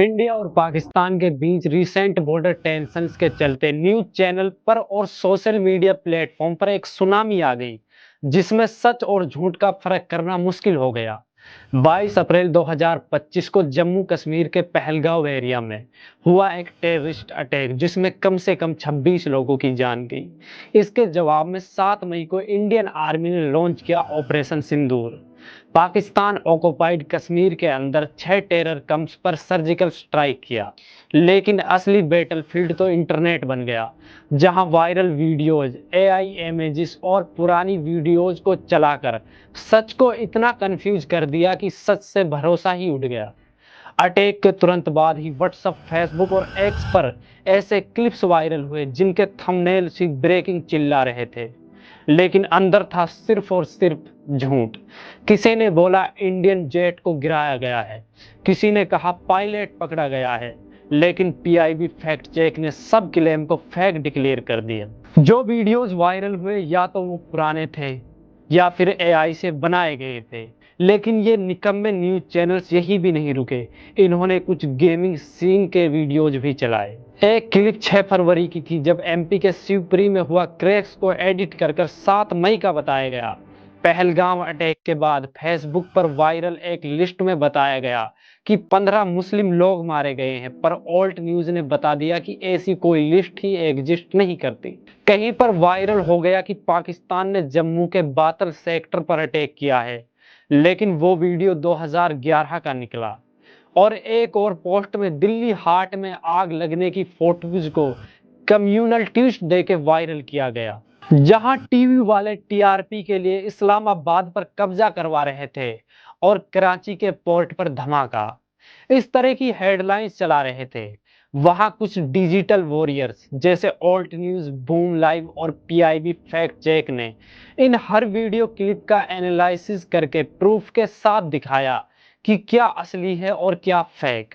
India और पाकिस्तान के बीच recent border tensions के चलते न्यूज चैनल पर और सोशल मीडिया प्लेटफॉर्म पर एक सुनामी आ गई, जिसमें सच और झूठ का फर्क करना मुश्किल हो गया। 22 अप्रैल 2025 को जम्मू कश्मीर के पहलगांव एरिया में हुआ एक टेररिस्ट अटैक, जिसमें कम से कम 26 लोगों की जान गई। इसके जवाब में 7 मई को इंडियन आर्मी ने लॉन्च किया ऑपरेशन सिंदूर। पाकिस्तान ऑक्युपाइड कश्मीर के अंदर 6 टेरर कैंप्स पर सर्जिकल स्ट्राइक किया, लेकिन असली बैटलफील्ड तो इंटरनेट बन गया, जहां वायरल वीडियोज, एआई इमेजेस और पुरानी वीडियोज को चलाकर सच को इतना कंफ्यूज कर दिया कि सच से भरोसा ही उठ गया। अटैक के तुरंत बाद ही व्हाट्सएप, फेसबुक और एक्स पर ऐसे क्लिप्स वायरल हुए जिनके थंबनेल से ब्रेकिंग चिल्ला रहे थे, लेकिन अंदर था सिर्फ और सिर्फ झूठ। किसी ने बोला इंडियन जेट को गिराया गया है, किसी ने कहा पायलट पकड़ा गया है, लेकिन पीआईबी फैक्ट चेक ने सब क्लेम को फेक डिक्लेयर कर दिया। जो वीडियोस वायरल हुए या तो वो पुराने थे या फिर एआई से बनाए गए थे। लेकिन ये निकम्मे न्यूज चैनल्स यही भी नहीं रुके, इन्होंने कुछ गेमिंग सीन के वीडियोज भी चलाए। एक क्लिप 6 फरवरी की थी, जब एमपी के शिवपुरी में हुआ क्रैश को एडिट कर 7 मई का बताया गया। पहलगाम अटैक के बाद फेसबुक पर वायरल एक लिस्ट में बताया गया कि 15 मुस्लिम लोग मारे गए हैं, पर ऑल्ट न्यूज ने बता दिया कि ऐसी कोई लिस्ट ही एग्जिस्ट नहीं करती। कहीं पर वायरल हो गया कि पाकिस्तान ने जम्मू के बातल सेक्टर पर अटैक किया है, लेकिन वो वीडियो 2011 का निकला। और एक और पोस्ट में दिल्ली हाट में आग लगने की फोटोज को कम्युनल ट्वीट देके वायरल किया गया, जहां टीवी वाले टीआरपी के लिए इस्लामाबाद पर कब्जा करवा रहे थे और कराची के पोर्ट पर धमाका, इस तरह की हेडलाइंस चला रहे थे। वहां कुछ डिजिटल वॉरियर्स जैसे ऑल्ट न्यूज, बूम लाइव और पीआईबी फैक्ट चेक ने इन हर वीडियो क्लिप का एनालिसिस करके प्रूफ के साथ दिखाया कि क्या असली है और क्या फेक।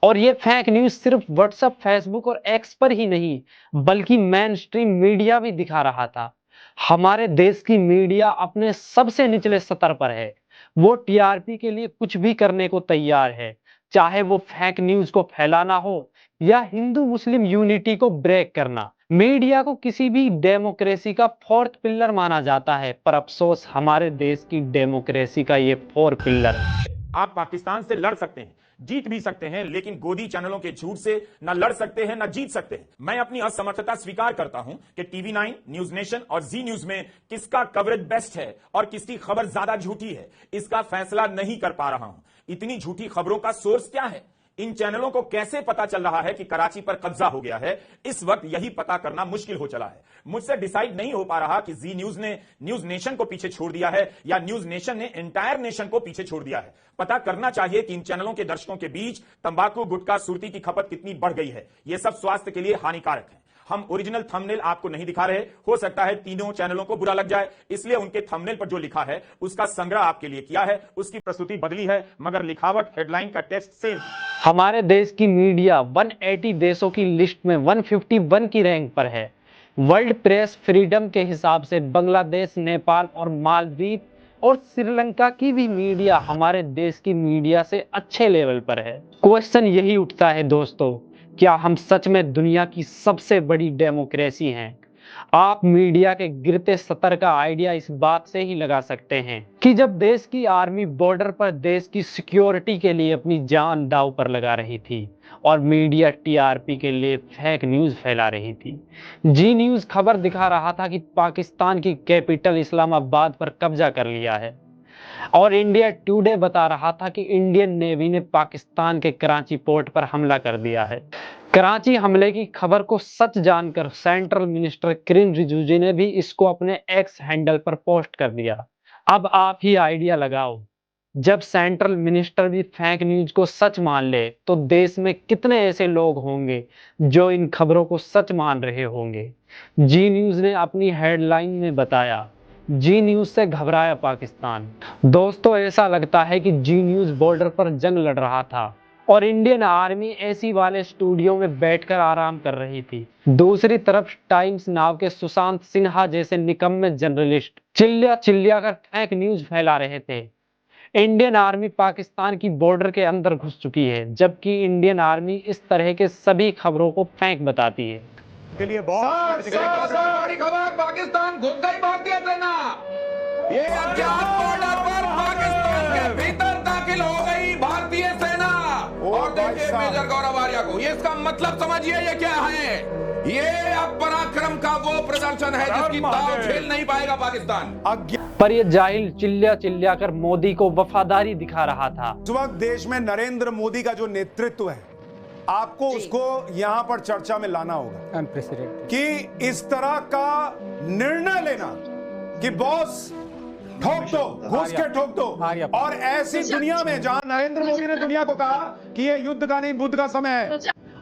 और ये फेक न्यूज सिर्फ व्हाट्सएप, फेसबुक और एक्स पर ही नहीं, बल्कि मेन स्ट्रीम मीडिया भी दिखा रहा था। हमारे देश की मीडिया अपने सबसे निचले स्तर पर है। वो टीआरपी के लिए कुछ भी करने को तैयार है, चाहे वो फेक न्यूज को फैलाना हो या हिंदू मुस्लिम यूनिटी को ब्रेक करना। मीडिया को किसी भी डेमोक्रेसी का फोर्थ पिलर माना जाता है, पर अफसोस हमारे देश की डेमोक्रेसी का ये फोर्थ पिलर है। आप पाकिस्तान से लड़ सकते हैं, जीत भी सकते हैं, लेकिन गोदी चैनलों के झूठ से न लड़ सकते हैं न जीत सकते हैं। मैं अपनी असमर्थता स्वीकार करता हूं कि टीवी 9, न्यूज नेशन और जी न्यूज में किसका कवरेज बेस्ट है और किसकी खबर ज्यादा झूठी है, इसका फैसला नहीं कर पा रहा हूं। इतनी झूठी खबरों का सोर्स क्या है? इन चैनलों को कैसे पता चल रहा है कि कराची पर कब्जा हो गया है? इस वक्त यही पता करना मुश्किल हो चला है। मुझसे डिसाइड नहीं हो पा रहा कि जी न्यूज ने न्यूज नेशन को पीछे छोड़ दिया है या न्यूज नेशन ने एंटायर नेशन को पीछे छोड़ दिया है। पता करना चाहिए कि इन चैनलों के दर्शकों के बीच तंबाकू, गुटखा, सुर्ती की खपत कितनी बढ़ गई है। यह सब स्वास्थ्य के लिए हानिकारक है। हम ओरिजिनल थंबनेल आपको नहीं दिखा रहे, हो सकता है तीनों चैनलों को बुरा लग जाए, इसलिए उनके थंबनेल पर जो लिखा है उसका संग्रह आपके लिए किया है, उसकी प्रस्तुति बदली है, मगर लिखावट, हेडलाइन का टेक्स्ट सेम। हमारे देश की मीडिया 180 देशों की लिस्ट में 151 की रैंक पर है। वर्ल्ड प्रेस फ्रीडम के हिसाब से बांग्लादेश, नेपाल और मालदीव और श्रीलंका की भी मीडिया हमारे देश की मीडिया से अच्छे लेवल पर है। क्वेश्चन यही उठता है दोस्तों, क्या हम सच में दुनिया की सबसे बड़ी डेमोक्रेसी हैं? आप मीडिया के गिरते स्तर का आइडिया इस बात से ही लगा सकते हैं कि जब देश की आर्मी बॉर्डर पर देश की सिक्योरिटी के लिए अपनी जान दांव पर लगा रही थी और मीडिया टीआरपी के लिए फेक न्यूज फैला रही थी। जी न्यूज खबर दिखा रहा था कि पाकिस्तान की कैपिटल इस्लामाबाद पर कब्जा कर लिया है, और इंडिया टुडे बता रहा था कि इंडियन नेवी ने पाकिस्तान के कराची पोर्ट पर हमला कर दिया है। कराची हमले की खबर को सच जानकर सेंट्रल मिनिस्टर किरेन रिजिजू ने भी इसको अपने एक्स हैंडल पर पोस्ट कर दिया। अब आप ही आइडिया लगाओ, जब सेंट्रल मिनिस्टर भी फेक न्यूज को सच मान ले, तो देश में कितने ऐसे लोग होंगे जो इन खबरों को सच मान रहे होंगे। जी न्यूज ने अपनी हेडलाइन में बताया, जी न्यूज से घबराया पाकिस्तान। दोस्तों, ऐसा लगता है कि जी न्यूज बॉर्डर पर जंग लड़ रहा था और इंडियन आर्मी एसी वाले स्टूडियो में बैठकर आराम कर रही थी। दूसरी तरफ टाइम्स नाव के सुशांत सिन्हा जैसे निकम्मे जर्नलिस्ट चिल्ला चिल्ला कर फेक न्यूज फैला रहे थे। इंडियन आर्मी पाकिस्तान की बॉर्डर के अंदर घुस चुकी है, जबकि इंडियन आर्मी इस तरह के सभी खबरों को फेक बताती है। के लिए बहुत बड़ी खबर, पाकिस्तान घुस गई भारतीय सेना। ये अज्ञात बॉर्डर पर पाकिस्तान के भीतर दाखिल हो गई भारतीय सेना। और देखिए मेजर गौरव आर्या को, ये इसका मतलब समझिए ये क्या है। ये अब पराक्रम का वो प्रदर्शन है जिसकी दाव झेल नहीं पाएगा पाकिस्तान। पर ये जाहिल चिल्ला चिल्ला कर मोदी को वफादारी दिखा रहा था। इस वक्त देश में नरेंद्र मोदी का जो नेतृत्व है, आपको उसको यहां पर चर्चा में लाना होगा कि इस तरह का निर्णय लेना कि बॉस ठोक दो, घुस के ठोक दो, और ऐसी दुनिया में जहां नरेंद्र मोदी ने दुनिया को कहा कि ये युद्ध का नहीं बुद्ध का समय है,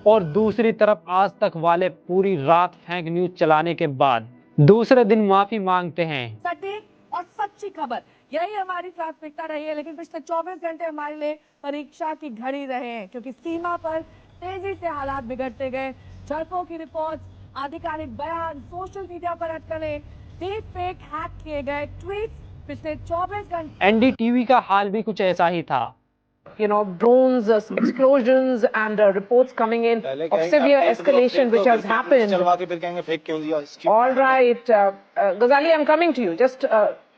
और दूसरी तरफ आज तक वाले पूरी रात फेक न्यूज चलाने के बाद दूसरे दिन माफी मांगते हैं। सटीक और सच्ची खबर, यही हमारी प्राथमिकता रही है। लेकिन पिछले 24 घंटे हमारे लिए परीक्षा की घड़ी रहे हैं, क्योंकि सीमा पर तेजी से हालात बिगड़ते गए। झड़पों की रिपोर्ट, आधिकारिक बयान, सोशल मीडिया पर अटकलें, डीप फेक हैक किए गए ट्वीट पिछले 24 घंटे। एनडीटीवी का हाल भी कुछ ऐसा ही था। drones, explosions, and reports coming in of severe escalation which has happened. All right, Ghazali, I'm coming to you just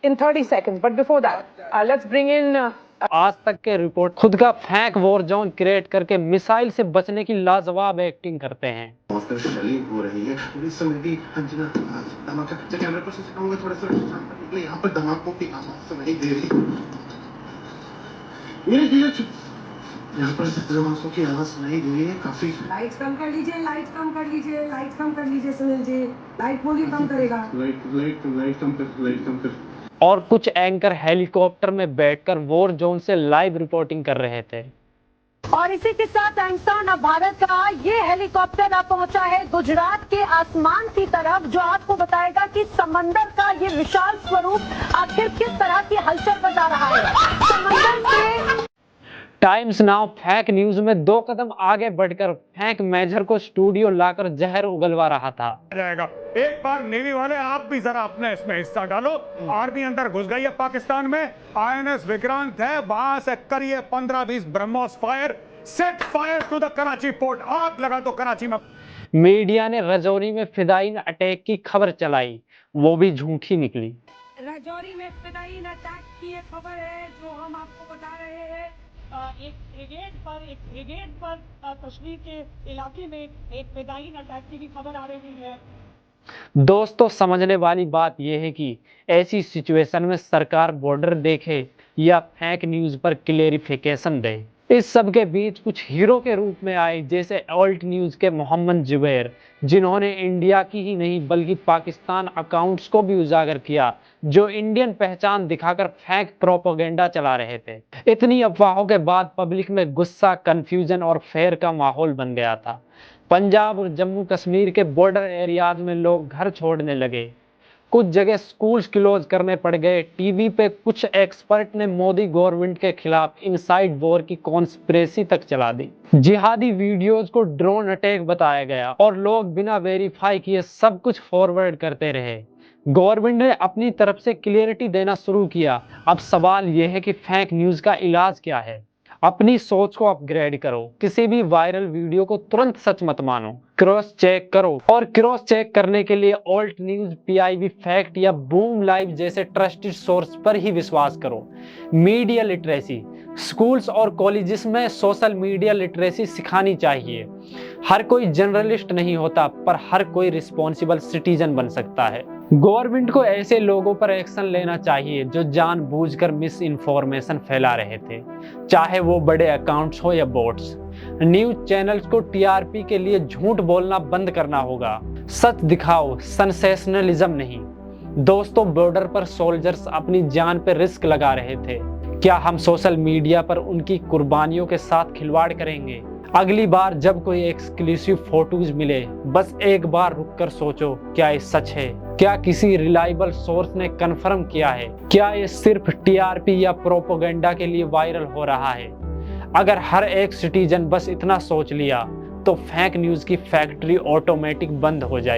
in 30 seconds. But before that, let's bring in. आज तक के रिपोर्ट खुद का फेक वॉर जोन क्रिएट करके missile से बचने की लाजवाब एक्टिंग करते हैं। हो रही है पुलिस समिति अंजना धमाका कैमरा पर से कहूंगा थोड़ा सा यहां पर धमाकों की आवाज सुनाई दे रही यहाँ पर धमाकों की आवाज सुनाई दे रही है काफी। लाइट कम कर लीजिए, लाइट कम कर लीजिए, लाइट कम कर लीजिए सुनील जी, लाइट वॉल्यूम कम करेगा। लाइट कम कर। और कुछ एंकर हेलीकॉप्टर में बैठकर वॉर जोन से लाइव रिपोर्टिंग कर रहे थे। और इसी के साथ एंकर अब भारत का ये हेलीकॉप्टर अब पहुंचा है गुजरात के आसमान की तरफ, जो आपको बताएगा कि समंदर का ये विशाल स्वरूप आखिर किस तरह की हलचल बता रहा है। समंदर से टाइम्स नाउ फेक न्यूज में 2 कदम आगे बढ़कर फेक मेजर को स्टूडियो लाकर जहर उगलवा रहा था। जाएगा। एक बार नेवी वाले आप भी जरा अपने इसमें हिस्सा डालो। आर्मी अंदर घुस गई है पाकिस्तान में। INS विक्रांत है, वहां से करिए 15-20 BrahMos fire, set fire to the Karachi port. आग लगा दो कराची में। मीडिया ने रजौरी में फिदायीन अटैक की खबर चलाई, वो भी झूठी निकली। रजौरी में फिदायीन अटैक की एक खबर है जो हम आपको बता रहे हैं। एक ब्रिगेड पर कश्मीर के इलाके में एक फिदायीन अटैक की भी खबर आ रही है। दोस्तों, समझने वाली बात यह है कि ऐसी सिचुएशन में सरकार बॉर्डर देखे या फेक न्यूज पर क्लेरिफिकेशन दे। इस सब के बीच कुछ हीरो के रूप में आए, जैसे ऑल्ट न्यूज के मोहम्मद जुबैर, जिन्होंने इंडिया की ही नहीं बल्कि पाकिस्तान अकाउंट्स को भी उजागर किया, जो इंडियन पहचान दिखाकर फेक प्रोपेगेंडा चला रहे थे। इतनी अफवाहों के बाद पब्लिक में गुस्सा, कंफ्यूजन और फेयर का माहौल बन गया था। पंजाब और जम्मू कश्मीर के बॉर्डर एरियाज में लोग घर छोड़ने लगे, कुछ जगह स्कूल्स क्लोज करने पड़ गए। टीवी पे कुछ एक्सपर्ट ने मोदी गवर्नमेंट के खिलाफ इनसाइड वॉर की कॉन्स्पिरेसी तक चला दी। जिहादी वीडियोस को ड्रोन अटैक बताया गया और लोग बिना वेरीफाई किए सब कुछ फॉरवर्ड करते रहे। गवर्नमेंट ने अपनी तरफ से क्लियरिटी देना शुरू किया। अब सवाल यह है कि फेक न्यूज का इलाज क्या है। अपनी सोच को अपग्रेड करो, किसी भी वायरल वीडियो को तुरंत सच मत मानो, क्रॉस चेक करो। और क्रॉस चेक करने के लिए ऑल्ट न्यूज, PIB फैक्ट या बूम लाइव जैसे ट्रस्टेड सोर्स पर ही विश्वास करो। मीडिया लिटरेसी, स्कूल्स और कॉलेजेस में सोशल मीडिया लिटरेसी सिखानी चाहिए। हर कोई जर्नलिस्ट नहीं होता, पर हर कोई रिस्पॉन्सिबल सिटीजन बन सकता है। गवर्नमेंट को ऐसे लोगों पर एक्शन लेना चाहिए जो जानबूझकर मिस इन्फॉर्मेशन फैला रहे थे, चाहे वो बड़े अकाउंट्स हो या बोट्स। न्यूज चैनल्स को TRP के लिए झूठ बोलना बंद करना होगा। सच दिखाओ, सेंसेशनलिज्म नहीं। दोस्तों, बॉर्डर पर सोल्जर्स अपनी जान पर रिस्क लगा रहे थे। क्या हम सोशल मीडिया पर उनकी कुर्बानियों के साथ खिलवाड़ करेंगे? अगली बार जब कोई एक्सक्लूसिव फोटोज मिले, बस एक बार रुककर सोचो, क्या ये सच है? क्या किसी रिलायबल सोर्स ने कंफर्म किया है? क्या ये सिर्फ TRP या प्रोपेगेंडा के लिए वायरल हो रहा है? अगर हर एक सिटीजन बस इतना सोच लिया, तो फेक न्यूज की फैक्ट्री ऑटोमेटिक बंद हो जाएगी।